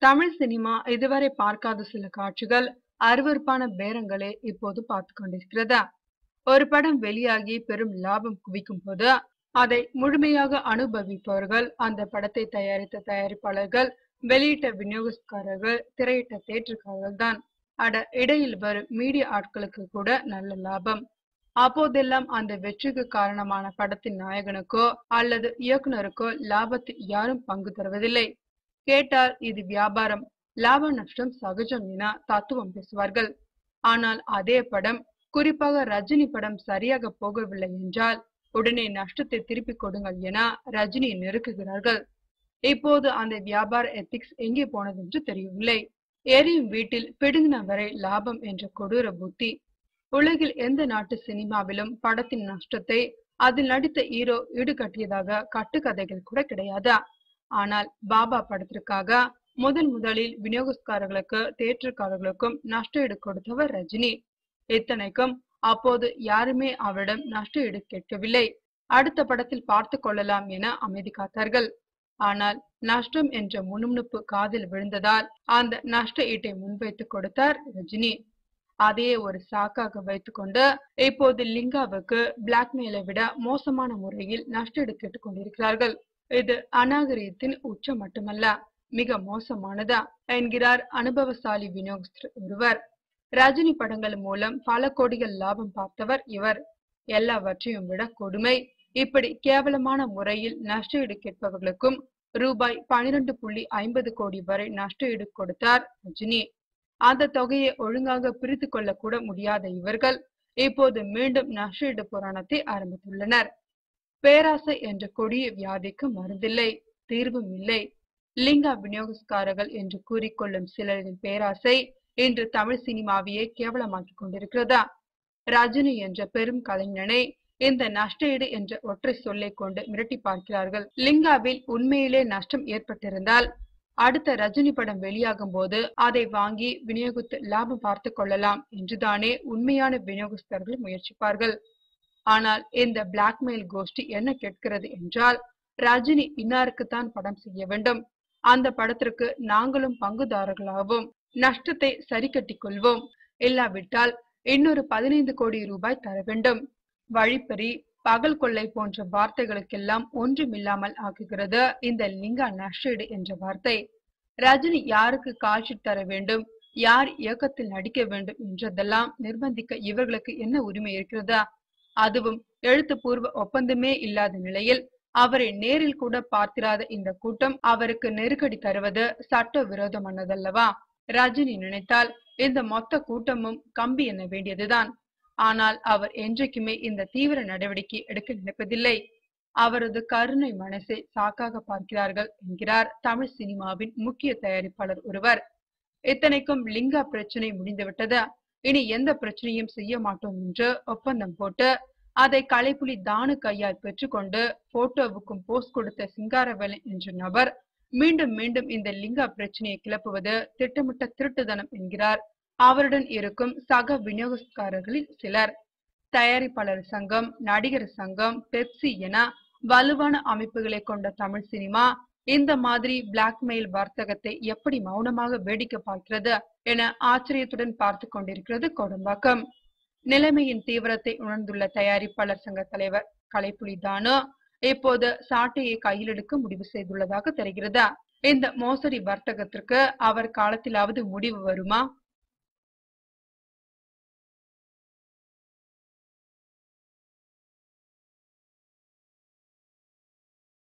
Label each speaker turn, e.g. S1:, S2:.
S1: Tamil cinema இதுவரை பார்க்காத சில காட்சிகள், அருவருப்பான பேரங்களே இப்போது பார்த்து கொண்டிருக்கிறதா? ஒரு படம் வெளியாகி பெரும் லாபம் குவிக்கும் போது அதை முழுமையாக அனுபவிப்பவர்கள் அந்த படத்தை தயாரித்த தயாரிப்பாளர்கள், வெளியிட்ட விநியோகஸ்தர்கள், திரையிட்ட தேட்டருக்காரர்கள் தான். அட, இடையில் வரும் மீடியா ஆட்களுக்கு கூட நல்ல லாபம். அப்போதெல்லாம் அந்த வெற்றிக்கு காரணமான படத்தின் நாயகனுக்கோ அல்லது இயக்குனருக்கோ லாபத்தில் யாரும் பங்கு தருவதில்லை. கேட்டால் இது வியாபாரம், லாப நஷ்டம் சகஜம் என தத்துவம் பேசுவார்கள். ஆனால் அதே படம், குறிப்பாக ரஜினி படம் சரியாக போகவில்லை என்றால் உடனே நஷ்டத்தை திருப்பிக் கொடுங்கள் என ரஜினியை நெருக்குகிறார்கள். இப்போது அந்த வியாபார எத்திக்ஸ் எங்கே போனது என்று தெரியவில்லை. எரியும் வீட்டில் பிடுங்கின வரை லாபம் என்ற கொடூர புத்தி. உலகில் எந்த நாட்டு சினிமாவிலும் படத்தின் நஷ்டத்தை அதில் நடித்த ஹீரோ ஈடுகட்டியதாக கட்டுக்கதைகள் கூட கிடையாது. ஆனால் பாபா படத்திற்காக முதலில் விநியோகஸ்தர்களுக்கு தேட்டருக்காரர்களுக்கும் நஷ்ட ஈடு கொடுத்தவர் ரஜினி. இத்தனைக்கும் அப்போது யாருமே அவரிடம் நஷ்ட ஈடு கேட்கவில்லை. அடுத்த படத்தில் பார்த்து கொள்ளலாம் என அமைதி காத்தார்கள். ஆனால் நஷ்டம் என்ற முணுமுணுப்பு காதில் விழுந்ததால் அந்த நஷ்ட ஈட்டை முன்வைத்து கொடுத்தார் ரஜினி. அதையே ஒரு சாக்காக வைத்துக்கொண்டு இப்போது லிங்காவுக்கு பிளாக்மெயிலை விட மோசமான முறையில் நஷ்ட ஈடு கேட்டுக் கொண்டிருக்கிறார்கள். இது அநாகரீகத்தின் உச்சம் மட்டுமல்ல, மிக மோசமானதா என்கிறார் அனுபவசாலி விநியோகஸ்தர் ஒருவர். ரஜினி படங்கள் மூலம் பல கோடிகள் லாபம் பார்த்தவர் இவர். எல்லாவற்றையும் விட கொடுமை, இப்படி கேவலமான முறையில் நஷ்ட ஈடு கேட்பவர்களுக்கும் ரூபாய் 12.50 கோடி வரை நஷ்ட ஈடு கொடுத்தார் ரஜினி. அந்த தொகையை ஒழுங்காக பிரித்து கொள்ள கூட முடியாத இவர்கள் இப்போது மீண்டும் நஷ்ட ஈடு புராணத்தை ஆரம்பித்துள்ளனர். பேராசை என்ற கொடிய வியாதிக்கு மருந்தில்லை, தீர்வும் இல்லை. லிங்கா விநியோகஸ்தர்கள் என்று கூறிக்கொள்ளும் சிலரின் பேராசை இன்று தமிழ் சினிமாவையே கேவலமாக்கிக் கொண்டிருக்கிறதா? ரஜினி என்ற பெரும் கலைஞனை இந்த நஷ்ட ஈடு என்ற ஒற்றை சொல்லை கொண்டு மிரட்டி பார்க்கிறார்கள். லிங்காவில் உண்மையிலே நஷ்டம் ஏற்பட்டிருந்தால் அடுத்த ரஜினி படம் வெளியாகும் போது அதை வாங்கி விநியோகித்து லாபம் பார்த்து கொள்ளலாம் என்றுதானே உண்மையான விநியோகஸ்தர்கள் முயற்சிப்பார்கள். ஆனால் இந்த பிளாக்மெயில் கோஷ்டி என்ன கேட்கிறது என்றால், ரஜினி இன்னாருக்குத்தான் படம் செய்ய வேண்டும், அந்த படத்திற்கு நாங்களும் பங்குதாரர்களாகவும் நஷ்டத்தை சரி கட்டிக் கொள்வோம், இல்லாவிட்டால் இன்னொரு 15 கோடி ரூபாய் தர வேண்டும். வழிப்பறி, பகல் கொள்ளை போன்ற வார்த்தைகளுக்கெல்லாம் ஒன்றுமில்லாமல் ஆக்குகிறது இந்த லிங்கா நஷ்ட ஈடு என்ற வார்த்தை. ரஜினி யாருக்கு காட்சி தர வேண்டும், யார் இயக்கத்தில் நடிக்க வேண்டும் என்றதெல்லாம் நிர்பந்திக்க இவர்களுக்கு என்ன உரிமை இருக்கிறதா? அதுவும் எழுத்துப்பூர்வ ஒப்பந்தமே இல்லாத நிலையில் அவரை நேரில் கூட பார்த்திராத இந்த கூட்டம் அவருக்கு நெருக்கடி தருவது சட்ட விரோதமானதல்லவா? ரஜினி நினைத்தால் இந்த மொத்த கூட்டமும் கம்பி எண்ண வேண்டியதுதான். ஆனால் அவர் என்றைக்குமே இந்த தீவிர நடவடிக்கை எடுக்க நினைப்பதில்லை. அவரது கருணை மனசை சாக்காக பார்க்கிறார்கள் என்கிறார் தமிழ் சினிமாவின் முக்கிய தயாரிப்பாளர் ஒருவர். இத்தனைக்கும் லிங்கா பிரச்சனை முடிந்துவிட்டது, இனி எந்த பிரச்சனையும் செய்ய மாட்டோம் என்று ஒப்பந்தம் போட்டு அதை கலைப்புலி தானு கையால் பெற்றுக்கொண்டு போட்டோவுக்கும் போஸ்ட் கொடுத்த சிங்காரவேலன் என்ற நபர் மீண்டும் மீண்டும் இந்த லிங்கா பிரச்சனையை கிளப்புவது திட்டமிட்ட திருட்டுத்தனம் என்கிறார் அவருடன் இருக்கும் சக விநியோகஸ்தர்களில் சிலர். தயாரிப்பாளர் சங்கம், நடிகர் சங்கம், பெப்சி என வலுவான அமைப்புகளை கொண்ட தமிழ் சினிமா இந்த மாதிரி பிளாக்மெயில் வர்த்தகத்தை எப்படி மௌனமாக வேடிக்கை பார்க்கிறது என ஆச்சரியத்துடன் பார்த்து கொண்டிருக்கிறது கோடம்பாக்கம். நிலைமையின் தீவிரத்தை உணர்ந்துள்ள தயாரிப்பாளர் சங்க தலைவர் கலைப்புலி தானு இப்போது சாட்டையை கையில் எடுக்க முடிவு செய்துள்ளதாக தெரிகிறது. இந்த மோசடி வர்த்தகத்திற்கு அவர் காலத்திலாவது முடிவு வருமா?